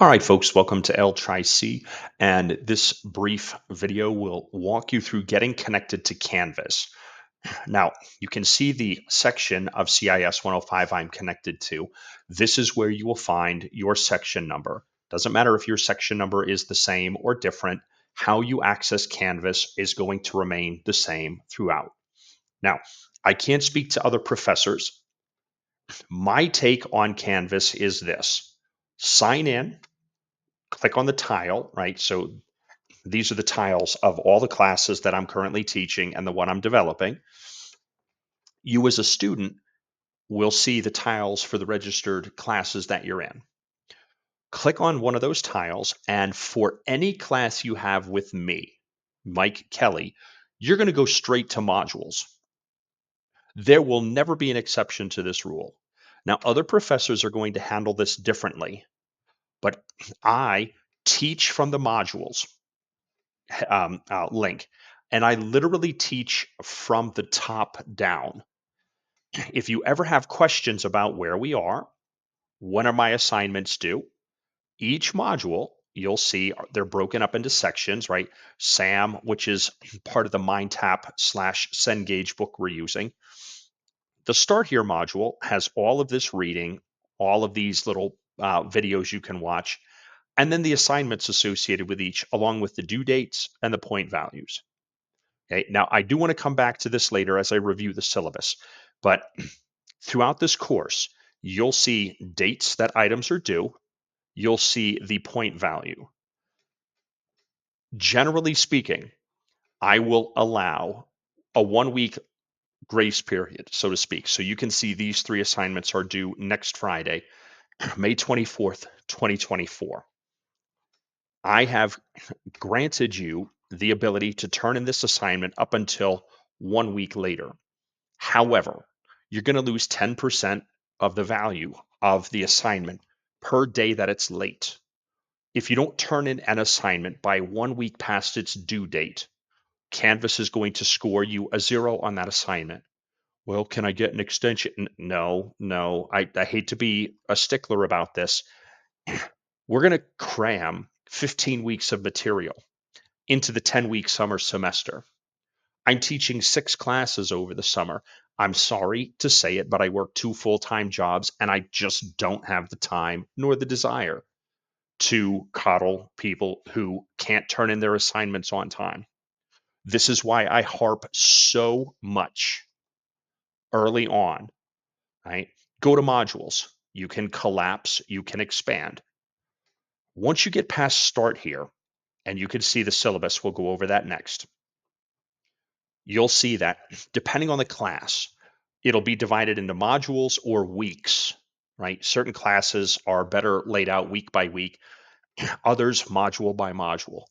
All right, folks, welcome to L Tri C. And this brief video will walk you through getting connected to Canvas. Now, you can see the section of CIS 105 I'm connected to. This is where you will find your section number. Doesn't matter if your section number is the same or different, how you access Canvas is going to remain the same throughout. Now, I can't speak to other professors. My take on Canvas is this: sign in, click on the tile, right? So these are the tiles of all the classes that I'm currently teaching and the one I'm developing. You, as a student, will see the tiles for the registered classes that you're in. Click on one of those tiles, and for any class you have with me, Mike Kelly, you're going to go straight to modules. There will never be an exception to this rule. Now, other professors are going to handle this differently, but I teach from the modules link. And I literally teach from the top down. If you ever have questions about where we are, when are my assignments due, each module, you'll see they're broken up into sections, right? SAM, which is part of the MindTap/Cengage book we're using. The Start Here module has all of this reading, all of these little videos you can watch, and then the assignments associated with each, along with the due dates and the point values. Okay, now I do want to come back to this later as I review the syllabus, but throughout this course, you'll see dates that items are due. You'll see the point value. Generally speaking, I will allow a 1 week grace period, so to speak. So you can see these three assignments are due next Friday, May 24th, 2024. I have granted you the ability to turn in this assignment up until 1 week later. However, you're going to lose 10% of the value of the assignment per day that it's late. If you don't turn in an assignment by 1 week past its due date, Canvas is going to score you a 0 on that assignment. Well, can I get an extension? No. I hate to be a stickler about this. We're going to cram 15 weeks of material into the 10-week summer semester. I'm teaching 6 classes over the summer. I'm sorry to say it, but I work 2 full-time jobs and I just don't have the time nor the desire to coddle people who can't turn in their assignments on time. This is why I harp so much early on, right? Go to modules. You can collapse, you can expand. Once you get past Start Here, and you can see the syllabus, we'll go over that next. You'll see that depending on the class, it'll be divided into modules or weeks, right? Certain classes are better laid out week by week, others module by module.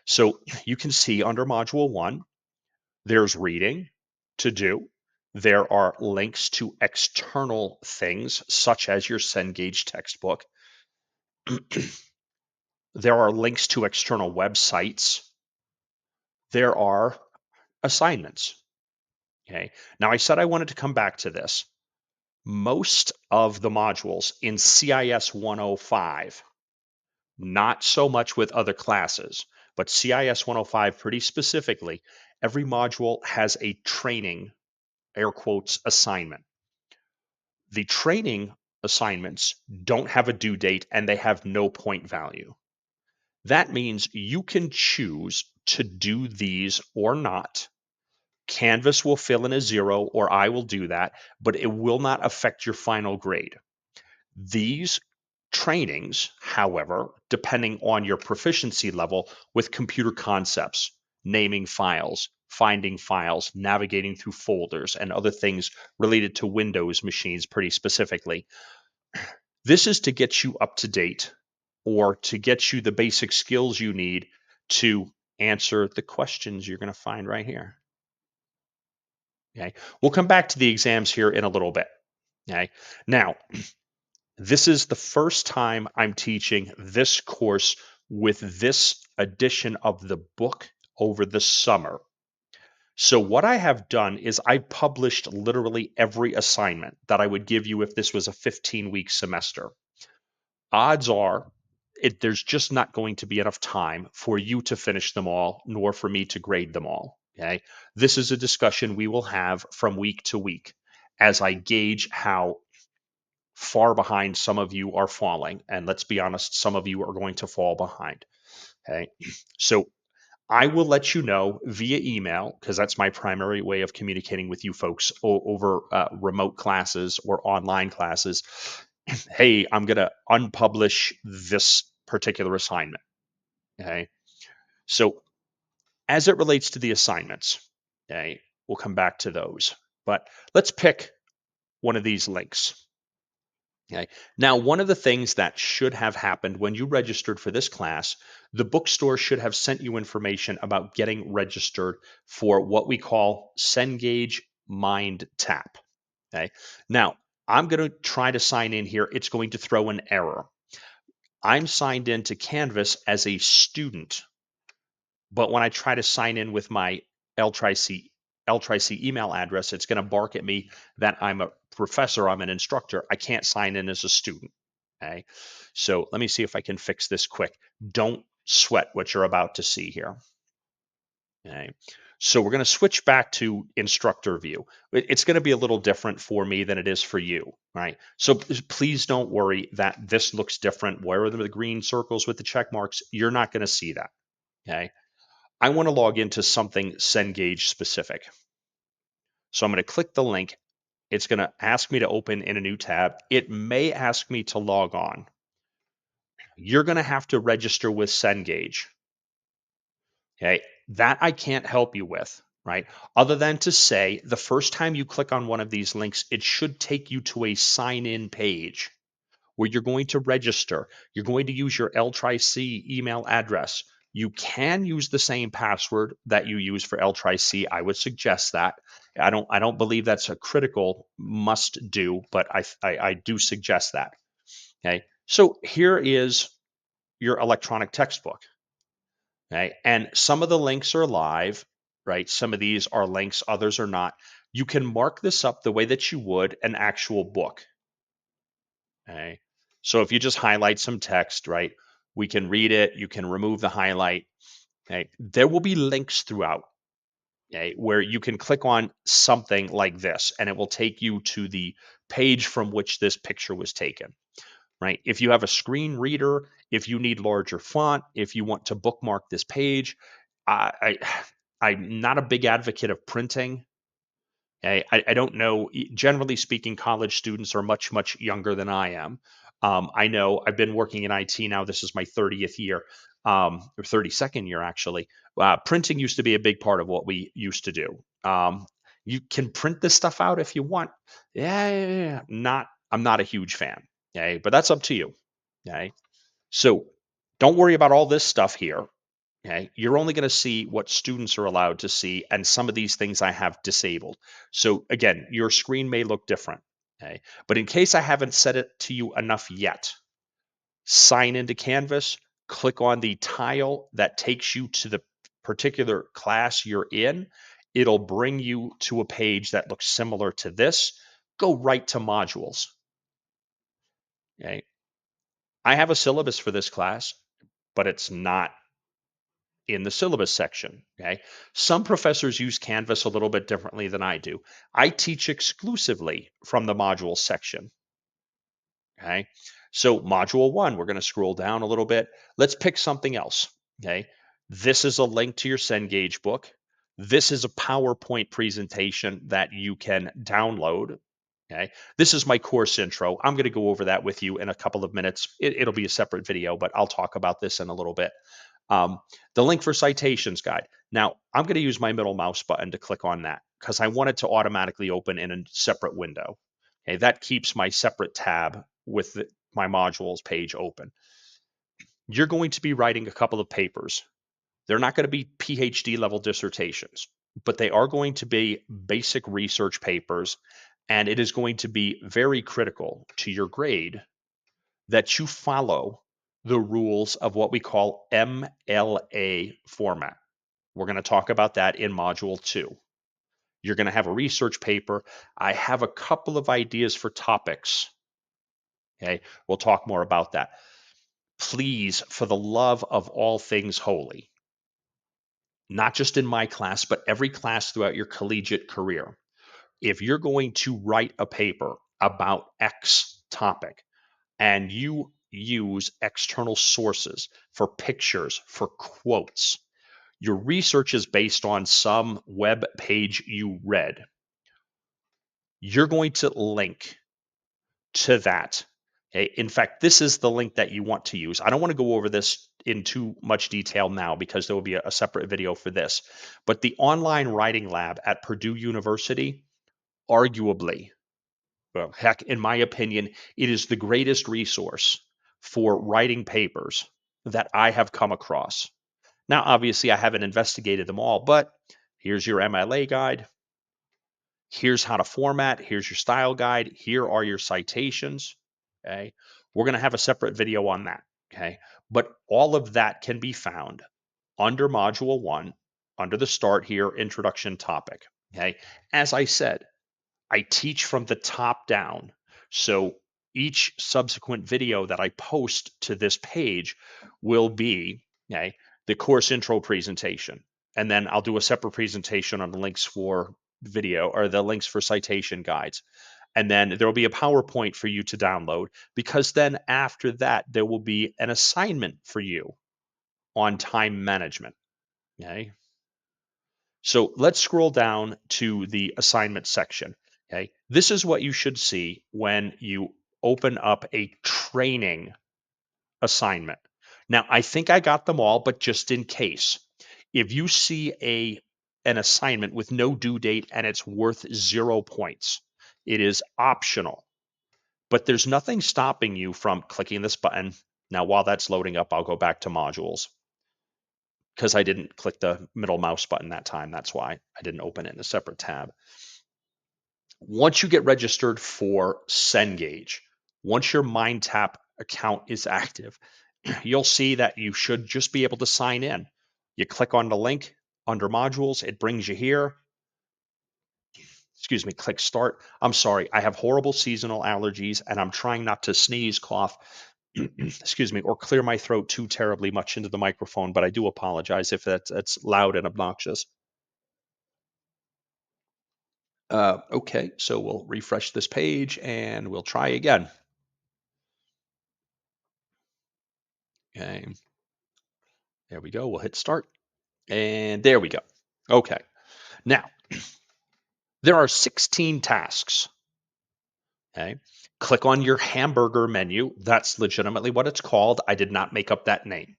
So you can see under module 1, there's reading to do. There are links to external things such as your Cengage textbook. There are links to external websites. There are assignments. Okay. Now I said I wanted to come back to this. Most of the modules in CIS 105, not so much with other classes, but CIS 105 pretty specifically, every module has a training, air quotes, assignment. The training assignments don't have a due date and they have no point value. That means you can choose to do these or not. Canvas will fill in a 0 or I will do that, but it will not affect your final grade. These trainings, however, depending on your proficiency level with computer concepts, naming files, finding files, navigating through folders, and other things related to Windows machines pretty specifically. This is to get you up to date or to get you the basic skills you need to answer the questions you're going to find right here. Okay. We'll come back to the exams here in a little bit. Okay. Now, this is the first time I'm teaching this course with this edition of the book over the summer. So what I have done is I published literally every assignment that I would give you if this was a 15-week semester. Odds are there's just not going to be enough time for you to finish them all, nor for me to grade them all. Okay. This is a discussion we will have from week to week as I gauge how far behind some of you are falling. And let's be honest, some of you are going to fall behind. Okay. So I will let you know via email because that's my primary way of communicating with you folks over remote classes or online classes. Hey, I'm going to unpublish this particular assignment. Okay. So as it relates to the assignments, okay, we'll come back to those. But let's pick one of these links. Okay. Now, one of the things that should have happened when you registered for this class, the bookstore should have sent you information about getting registered for what we call Cengage Mind Tap. Okay. Now, I'm going to try to sign in here. It's going to throw an error. I'm signed into Canvas as a student, but when I try to sign in with my L-Tri-C email address, it's going to bark at me that I'm a professor, I'm an instructor. I can't sign in as a student. Okay. So let me see if I can fix this quick. Don't sweat what you're about to see here. Okay. So we're going to switch back to instructor view. It's going to be a little different for me than it is for you, right? So please don't worry that this looks different. Where are the green circles with the check marks? You're not going to see that. Okay. I want to log into something Cengage specific. So I'm going to click the link. It's going to ask me to open in a new tab. It may ask me to log on. You're going to have to register with Cengage. Okay. That I can't help you with, right? Other than to say the first time you click on one of these links, it should take you to a sign in page where you're going to register. You're going to use your L-Tri-C email address. You can use the same password that you use for L-Tri-C. I would suggest that. I don't believe that's a critical must do, but I do suggest that. Okay. So here is your electronic textbook. Okay. And some of the links are live, right? Some of these are links, others are not. You can mark this up the way that you would an actual book. Okay. So if you just highlight some text, right, we can read it. You can remove the highlight. Okay. There will be links throughout, okay, where you can click on something like this and it will take you to the page from which this picture was taken, right? If you have a screen reader, if you need larger font, if you want to bookmark this page, I'm not a big advocate of printing. Okay? I don't know. Generally speaking, college students are much, much younger than I am. I know I've been working in IT now. This is my 30th year, or 32nd year, actually. Printing used to be a big part of what we used to do. You can print this stuff out if you want. Yeah. I'm not a huge fan. Okay. But that's up to you. Okay. So don't worry about all this stuff here. Okay. You're only going to see what students are allowed to see, and some of these things I have disabled. So again, your screen may look different. Okay. But in case I haven't said it to you enough yet, sign into Canvas, click on the tile that takes you to the particular class you're in. It'll bring you to a page that looks similar to this. Go right to modules. Okay. I have a syllabus for this class, but it's not in the syllabus section. Okay. Some professors use Canvas a little bit differently than I do. I teach exclusively from the module section. Okay. So, module one, we're going to scroll down a little bit. Let's pick something else. Okay. This is a link to your Cengage book. This is a PowerPoint presentation that you can download. Okay. This is my course intro. I'm going to go over that with you in a couple of minutes. It'll be a separate video, but I'll talk about this in a little bit. The link for citations guide. Now, I'm going to use my middle mouse button to click on that because I want it to automatically open in a separate window. Okay, that keeps my separate tab with my modules page open. You're going to be writing a couple of papers. They're not going to be PhD level dissertations, but they are going to be basic research papers, and it is going to be very critical to your grade that you follow the rules of what we call MLA format. We're going to talk about that in module 2. You're going to have a research paper. I have a couple of ideas for topics. Okay, we'll talk more about that. please, for the love of all things holy, not just in my class, but every class throughout your collegiate career, if you're going to write a paper about X topic and you use external sources for pictures, for quotes, your research is based on some web page you read, you're going to link to that. Okay. In fact, this is the link that you want to use. I don't want to go over this in too much detail now because there will be a separate video for this. But the online writing lab at Purdue University, arguably, well, heck, in my opinion, it is the greatest resource for writing papers that I have come across. Now, obviously, I haven't investigated them all, but here's your MLA guide. Here's how to format. Here's your style guide. Here are your citations. Okay. We're going to have a separate video on that. Okay. But all of that can be found under Module 1, under the Start Here Introduction topic. Okay. As I said, I teach from the top down. So each subsequent video that I post to this page will be, okay, the course intro presentation. And then I'll do a separate presentation on the links for video or the links for citation guides. And then there will be a PowerPoint for you to download, because then after that, there will be an assignment for you on time management. Okay. So let's scroll down to the assignment section. Okay. This is what you should see when you open up a training assignment. Now, I think I got them all, but just in case, if you see an assignment with no due date and it's worth 0 points, it is optional. But there's nothing stopping you from clicking this button. Now, while that's loading up, I'll go back to modules because I didn't click the middle mouse button that time. That's why I didn't open it in a separate tab. Once you get registered for Cengage, once your MindTap account is active, you'll see that you should just be able to sign in. You click on the link under modules, it brings you here. Excuse me, click start. I'm sorry, I have horrible seasonal allergies and I'm trying not to sneeze, cough, excuse me, or clear my throat too terribly much into the microphone, but I do apologize if that's loud and obnoxious. Okay, so we'll refresh this page and we'll try again. Okay, there we go. We'll hit start and there we go. Okay, now there are 16 tasks. Okay, click on your hamburger menu. That's legitimately what it's called. I did not make up that name.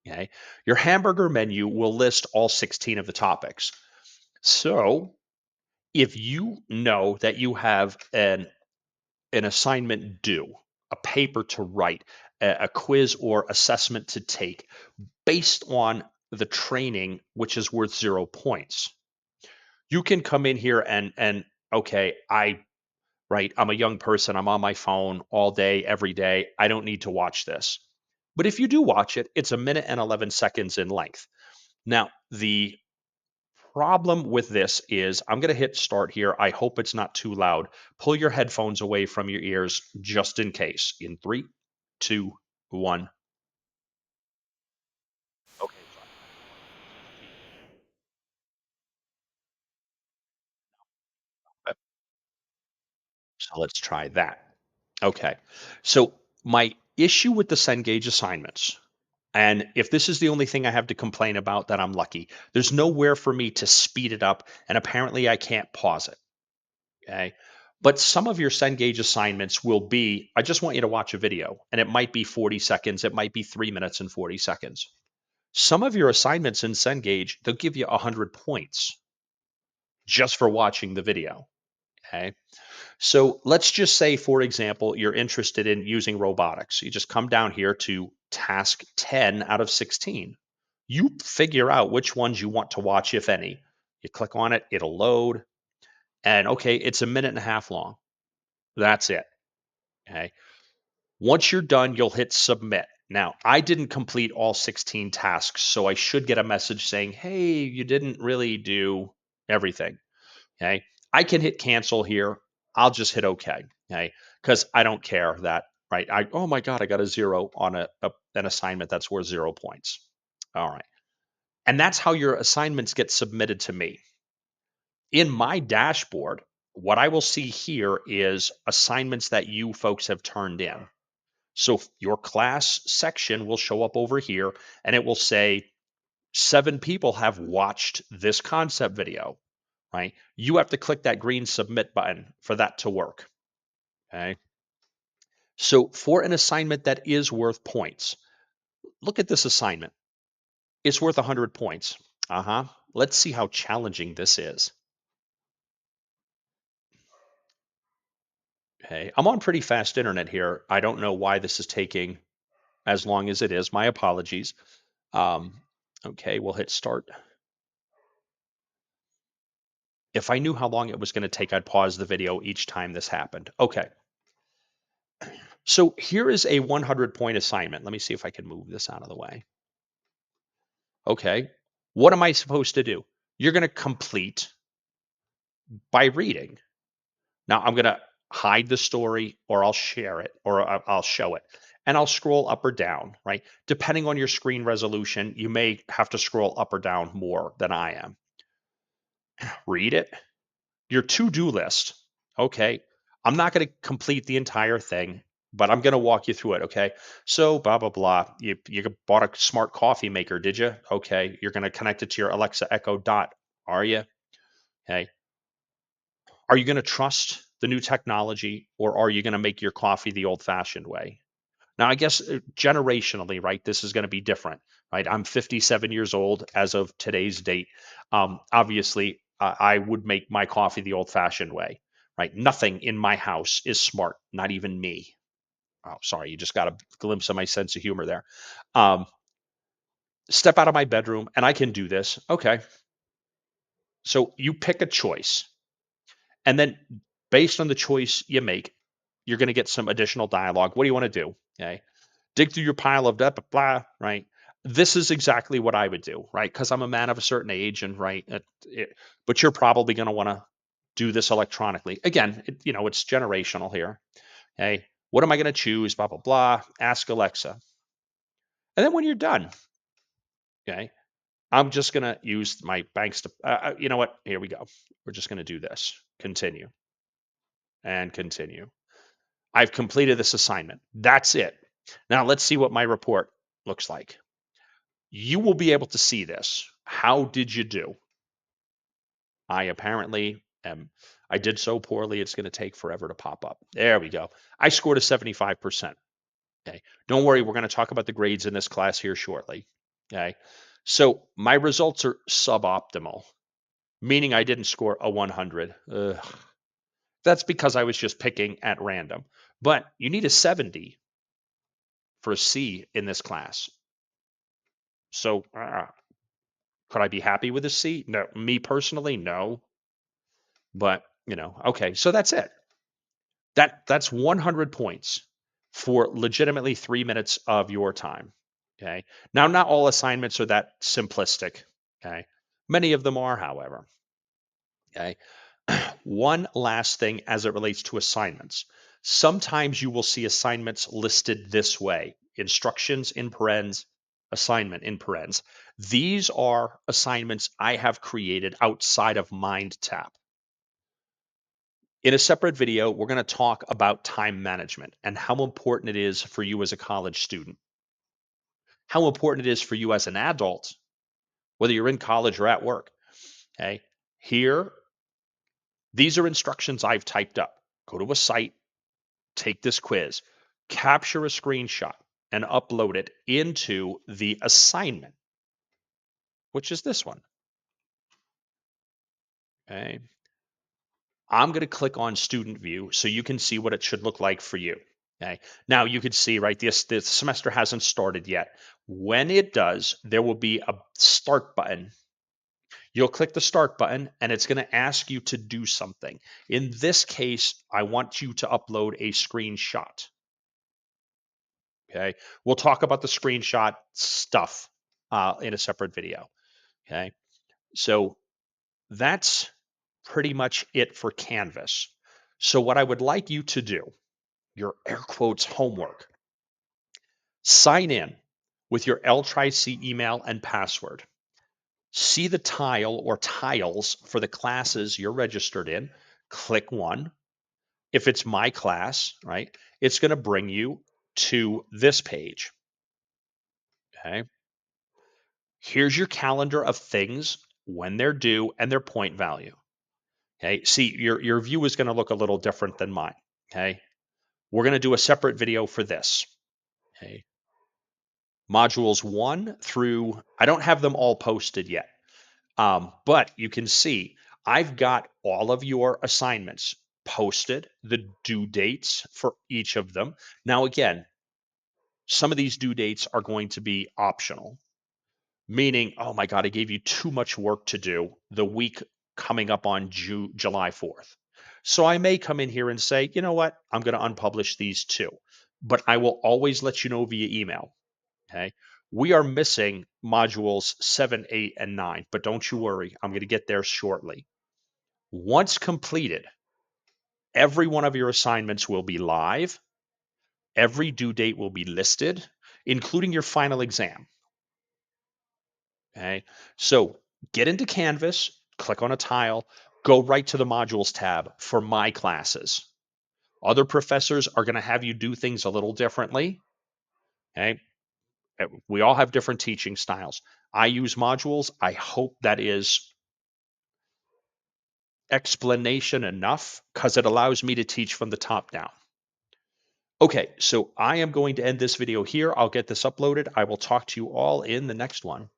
Okay, your hamburger menu will list all 16 of the topics. So if you know that you have an assignment due, a paper to write, a quiz or assessment to take based on the training, which is worth 0 points, you can come in here and okay, I'm a young person, I'm on my phone all day, every day. I don't need to watch this. But if you do watch it, it's a minute and 11 seconds in length. Now, the problem with this is I'm going to hit start here. I hope it's not too loud. Pull your headphones away from your ears just in case. In 3, 2, 1. Okay, so let's try that. Okay. So my issue with the Cengage assignments, and if this is the only thing I have to complain about, then I'm lucky. There's nowhere for me to speed it up, and apparently I can't pause it. Okay. But some of your Cengage assignments will be, I just want you to watch a video, and it might be 40 seconds, it might be 3 minutes and 40 seconds. Some of your assignments in Cengage, they'll give you 100 points just for watching the video. Okay. So let's just say, for example, you're interested in using robotics. You just come down here to task 10 out of 16. You figure out which ones you want to watch, if any. You click on it, it'll load. And okay, it's a minute and a half long. That's it. Okay. Once you're done, you'll hit submit. Now, I didn't complete all 16 tasks, so I should get a message saying, hey, you didn't really do everything. Okay. I can hit cancel here. I'll just hit OK. Okay. Because I don't care that right? Oh my God, I got a zero on an assignment that's worth 0 points. All right. And that's how your assignments get submitted to me. In my dashboard, what I will see here is assignments that you folks have turned in. So your class section will show up over here and it will say 7 people have watched this concept video, right? You have to click that green submit button for that to work. Okay. So for an assignment that is worth points, look at this assignment. It's worth 100 points. Uh-huh. Let's see how challenging this is. Okay. I'm on pretty fast internet here. I don't know why this is taking as long as it is. My apologies. Um, okay, we'll hit start. If I knew how long it was going to take, I'd pause the video each time this happened. Okay. So here is a 100-point assignment. Let me see if I can move this out of the way. Okay. What am I supposed to do? You're going to complete by reading. Now I'm going to hide the story or I'll share it or I'll show it. And I'll scroll up or down, right? Depending on your screen resolution, you may have to scroll up or down more than I am. Read it. Your to-do list. Okay. I'm not going to complete the entire thing, but I'm going to walk you through it. Okay. So blah, blah, blah. You bought a smart coffee maker, did you? Okay. You're going to connect it to your Alexa Echo Dot. Are you? Okay. Are you going to trust the new technology or are you going to make your coffee the old fashioned way? Now, I guess generationally, right, this is going to be different, right? I'm 57 years old as of today's date. Obviously, I would make my coffee the old fashioned way, right? Nothing in my house is smart, not even me. Oh, sorry, you just got a glimpse of my sense of humor there. Um, Step out of my bedroom and I can do this. Okay. So you pick a choice. And then based on the choice you make, you're going to get some additional dialogue. What do you want to do? Okay. Dig through your pile of blah, blah, blah, right? This is exactly what I would do, right? Because I'm a man of a certain age and right. But you're probably going to want to do this electronically. Again, it's generational here. Okay. What am I going to choose? Blah, blah, blah. Ask Alexa. And then when you're done, okay, I'm just going to use my banks to, you know what? Here we go. We're just going to do this. Continue and continue. I've completed this assignment. That's it. Now let's see what my report looks like. You will be able to see this. How did you do? I apparently am. I did so poorly, it's going to take forever to pop up. There we go. I scored a 75%. Okay. Don't worry, we're going to talk about the grades in this class here shortly. Okay. So my results are suboptimal, meaning I didn't score a 100. Ugh. That's because I was just picking at random. But you need a 70 for a C in this class. So could I be happy with a C? No. Me personally, no. But, okay. So that's it. That's 100 points for legitimately 3 minutes of your time. Okay. Now, not all assignments are that simplistic. Okay. Many of them are, however. Okay. One last thing as it relates to assignments. Sometimes you will see assignments listed this way: instructions in parens, assignment in parens. These are assignments I have created outside of MindTap. In a separate video, we're going to talk about time management and how important it is for you as a college student, how important it is for you as an adult, whether you're in college or at work. Okay. Here, these are instructions I've typed up. Go to a site, take this quiz, capture a screenshot, and upload it into the assignment, which is this one. Okay. I'm going to click on student view so you can see what it should look like for you. Okay. Now you can see, right, this semester hasn't started yet. When it does, there will be a start button. You'll click the start button and it's going to ask you to do something. In this case, I want you to upload a screenshot. Okay. We'll talk about the screenshot stuff in a separate video. Okay. So that's pretty much it for Canvas. So what I would like you to do your air quotes homework. Sign in with your L-Tri-C email and password. See the tile or tiles for the classes you're registered in. Click one. If it's my class, right, it's going to bring you to this page. Okay. Here's your calendar of things when they're due and their point value. Okay. See, your view is going to look a little different than mine. Okay. We're going to do a separate video for this. Okay. Modules 1 through, I don't have them all posted yet. But you can see I've got all of your assignments posted, the due dates for each of them. Now, again, some of these due dates are going to be optional, meaning, oh my God, I gave you too much work to do the week coming up on July 4th. So I may come in here and say, you know what, I'm going to unpublish these too, but I will always let you know via email. Okay. We are missing modules 7, 8, and 9, but don't you worry. I'm going to get there shortly. Once completed, every one of your assignments will be live. Every due date will be listed, including your final exam. Okay. So get into Canvas, click on a tile, go right to the modules tab for my classes. Other professors are going to have you do things a little differently. Okay. We all have different teaching styles. I use modules. I hope that is explanation enough because it allows me to teach from the top down. Okay, so I am going to end this video here. I'll get this uploaded. I will talk to you all in the next one.